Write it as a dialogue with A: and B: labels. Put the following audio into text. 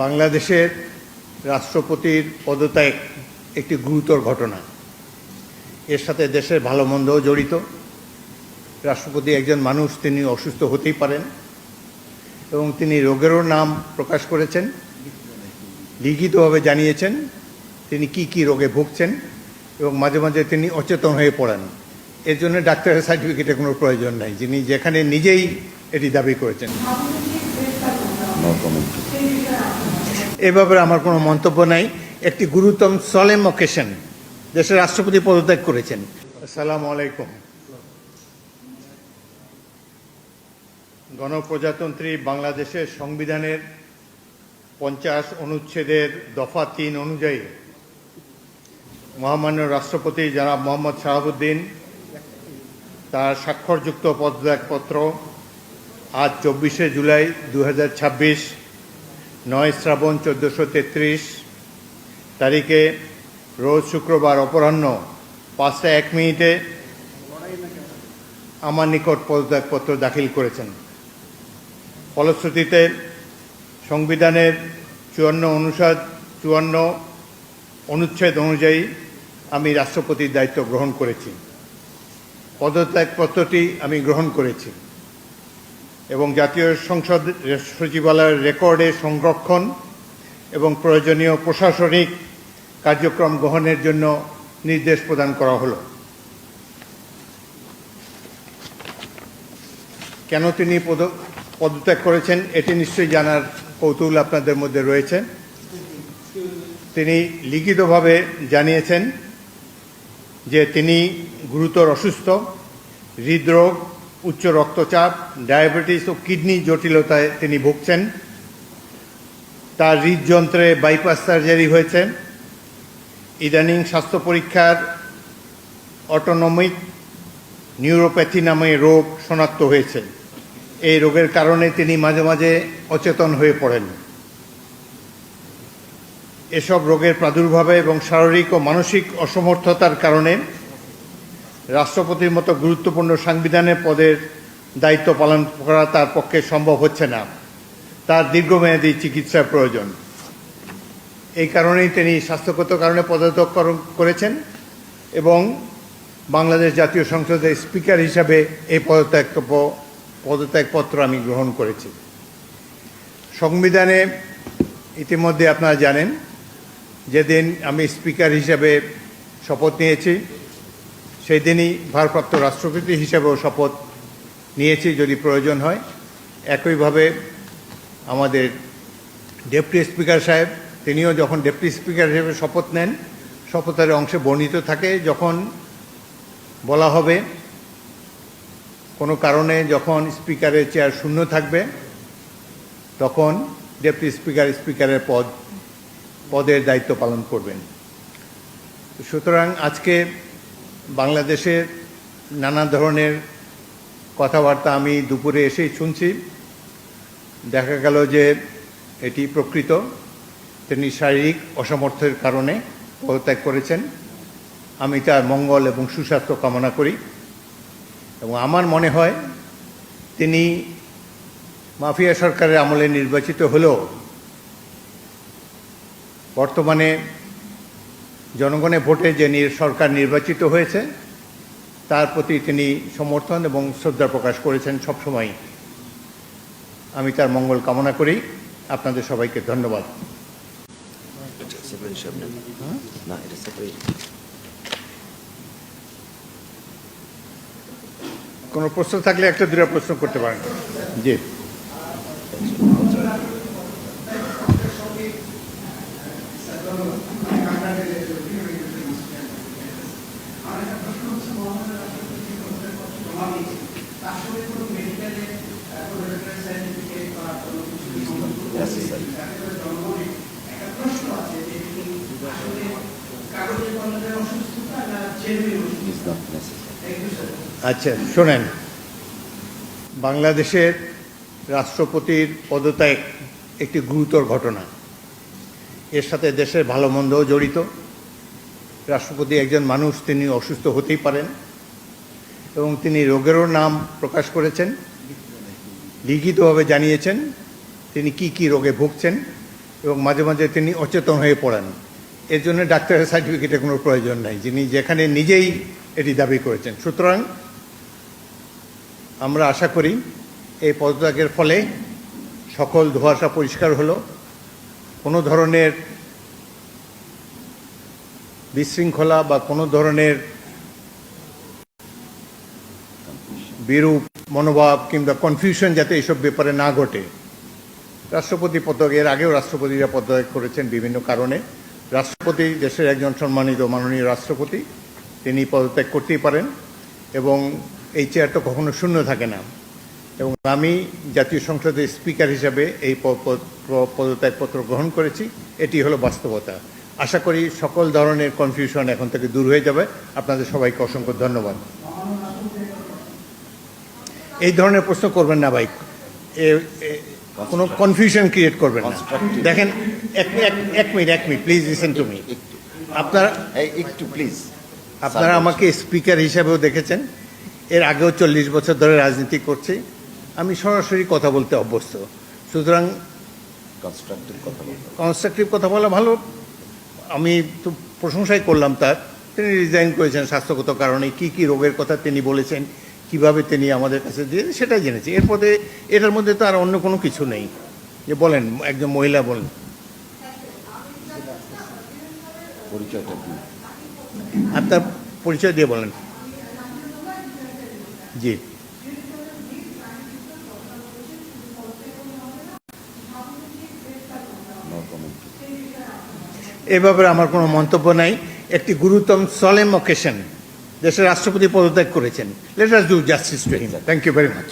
A: বাংলাদেশের রাষ্ট্রপতির পদত্যাগ একটি গুরুতর ঘটনা। এর সাথে দেশের ভালো মন্দও জড়িত। রাষ্ট্রপতি একজন মানুষ, তিনি অসুস্থ হতেই পারেন এবং তিনি রোগেরও নাম প্রকাশ করেছেন, লিখিতভাবে জানিয়েছেন তিনি কি রোগে ভুগছেন এবং মাঝে মাঝে তিনি অচেতন হয়ে পড়েন। এর জন্য ডাক্তারের সার্টিফিকেটের কোনো প্রয়োজন নাই, যিনি যেখানে নিজেই এটি দাবি করেছেন। এ ব্যাপারে আমার কোনো মন্তব্য নাই। একটি গুরুতর সলেম অকেশন, দেশের রাষ্ট্রপতি পদত্যাগ করেছেন। আসসালামু আলাইকুম। গণপ্রজাতন্ত্রী বাংলাদেশের সংবিধানের 50 অনুচ্ছেদের দফা 3 অনুযায়ী মহামান্য রাষ্ট্রপতি জনাব মোহাম্মদ শাহাবুদ্দিন তার স্বাক্ষরযুক্ত পদত্যাগপত্র আজ 24শে জুলাই 2026 9 শ্রাবণ 1433 তারিখে রোজ শুক্রবার অপরাহ্ন 5:01 আমার নিকট পদত্যাগপত্র দাখিল করেছেন। ফলশ্রুতিতে সংবিধানের 54 অনুচ্ছেদ অনুযায়ী আমি রাষ্ট্রপতির দায়িত্ব গ্রহণ করেছি। পদত্যাগপত্রটি আমি গ্রহণ করেছি এবং জাতীয় সংসদ সচিবালয়ের রেকর্ডে সংরক্ষণ এবং প্রয়োজনীয় প্রশাসনিক কার্যক্রম গ্রহণের জন্য নির্দেশ প্রদান করা হলো। কেন তিনি পদত্যাগ করেছেন এটি নিশ্চয়ই জানার কৌতূহল আপনাদের মধ্যে রয়েছে। তিনি লিখিতভাবে জানিয়েছেন যে তিনি গুরুতর অসুস্থ, হৃদরোগ, উচ্চ রক্তচাপ, ডায়াবেটিস ও কিডনি জটিলতায় তিনি ভুগছেন। তার হৃদযন্ত্রে বাইপাস সার্জারি হয়েছে। ইদানিং স্বাস্থ্য পরীক্ষার অটোনমিক নিউরোপ্যাথি নামে রোগ শনাক্ত হয়েছে। এই রোগের কারণে তিনি মাঝে মাঝে অচেতন হয়ে পড়েন। এসব রোগের প্রাদুর্ভাবে এবং শারীরিক ও মানসিক অসমর্থতার কারণে রাষ্ট্রপতির মতো গুরুত্বপূর্ণ সাংবিধানিক পদের দায়িত্ব পালন করা তার পক্ষে সম্ভব হচ্ছে না। তার দীর্ঘমেয়াদী চিকিৎসার প্রয়োজন। এই কারণেই তিনি স্বাস্থ্যগত কারণে পদত্যাগ করেছেন এবং বাংলাদেশ জাতীয় সংসদের স্পিকার হিসাবে এই পদত্যাগপত্র আমি গ্রহণ করেছি। সংবিধানে ইতিমধ্যে আপনারা জানেন, যেদিন আমি স্পিকার হিসাবে শপথ নিয়েছি সেই দিনই ভারপ্রাপ্ত রাষ্ট্রপতি হিসাবেও শপথ নিয়েছি যদি প্রয়োজন হয়। একইভাবে আমাদের ডেপুটি স্পিকার সাহেব, তিনিও যখন ডেপুটি স্পিকার হিসেবে শপথ নেন, শপথের অংশে বর্ণিত থাকে যখন বলা হবে কোনো কারণে যখন স্পিকারের চেয়ার শূন্য থাকবে তখন ডেপুটি স্পিকারের পদের দায়িত্ব পালন করবেন। সুতরাং আজকে বাংলাদেশের নানা ধরনের কথাবার্তা আমি দুপুরে এসেই শুনছি। দেখা গেল যে এটি প্রকৃত, তিনি শারীরিক অসমর্থের কারণে পদত্যাগ করেছেন। আমি তার মঙ্গল এবং সুস্বাস্থ্য কামনা করি এবং আমার মনে হয় তিনি মাফিয়া সরকারের আমলে নির্বাচিত হলেও বর্তমানে জনগণের ভোটে যে সরকার নির্বাচিত হয়েছে তার প্রতি তিনি সমর্থন এবং শ্রদ্ধা প্রকাশ করেছেন সবসময়। আমি তার মঙ্গল কামনা করি। আপনাদের সবাইকে ধন্যবাদ। কোনো প্রশ্ন থাকলে একটা দুটো প্রশ্ন করতে পারেন। জি, আচ্ছা শোনেন, বাংলাদেশের রাষ্ট্রপতির পদত্যাগ একটি গুরুতর ঘটনা। এর সাথে দেশের ভালো মন্দও জড়িত। রাষ্ট্রপতি একজন মানুষ, তিনি অসুস্থ হতেই পারেন এবং তিনি রোগেরও নাম প্রকাশ করেছেন, লিখিতভাবে জানিয়েছেন তিনি কি রোগে ভুগছেন এবং মাঝে মাঝে তিনি অচেতন হয়ে পড়েন। এর জন্য ডাক্তারের সার্টিফিকেটের কোনো প্রয়োজন নাই, যিনি যেখানে নিজেই এটি দাবি করেছেন। সুতরাং আমরা আশা করি এই পদত্যাগের ফলে সকল ধোঁয়াশা পরিষ্কার হলো, কোনো ধরনের বিশৃঙ্খলা বা কোনো ধরনের বিরূপ মনোভাব কিংবা কনফিউশন যাতে এইসব ব্যাপারে না ঘটে। রাষ্ট্রপতি পদত্যাগ, এর আগেও রাষ্ট্রপতিরা পদত্যাগ করেছেন বিভিন্ন কারণে। রাষ্ট্রপতি দেশের একজন সম্মানিত মাননীয় রাষ্ট্রপতি, তিনি পদত্যাগ করতেই পারেন এবং এই চেয়ার তো কখনো শূন্য থাকে না। এবং আমি জাতীয় সংসদের স্পিকার হিসাবে এই পদত্যাগপত্র গ্রহণ করেছি, এটি হলো বাস্তবতা। আশা করি সকল ধরনের কনফিউশন এখন থেকে দূর হয়ে যাবে। আপনাদের সবাইকে অসংখ্য ধন্যবাদ। এই ধরনের প্রশ্ন করবেন না ভাই, কোনো কনফিউশন ক্রিয়েট করবেন না। দেখেন, এক minute please listen to me. আপনারা
B: একটু প্লিজ,
A: আপনারা আমাকে স্পিকার হিসাবেও দেখেছেন, এর আগেও 40 বছর ধরে রাজনীতি করছি, আমি সরাসরি কথা বলতে অভ্যস্ত। সুতরাং কনস্ট্রাকটিভ কথা বলা ভালো। আমি তো প্রশংসাই করলাম তার। তিনি রিজাইন করেছেন স্বাস্থ্যগত কারণে, কি রোগের কথা তিনি বলেছেন, কিভাবে তিনি আমাদের কাছে দিয়ে সেটাই জেনেছি। এরপরে এটার মধ্যে তো আর অন্য কোনো কিছু নেই। যে বলেন, একজন মহিলা বলেন,
B: পরিচয়টা কি?
A: আপনার পরিচয় দিয়ে বলেন। জি, এ ব্যাপারে আমার কোনো মন্তব্য নাই। একটি গুরুতর সলেম অকেশন, দেশের রাষ্ট্রপতি পদত্যাগ করেছেন। Let us do justice to him. Thank you very much.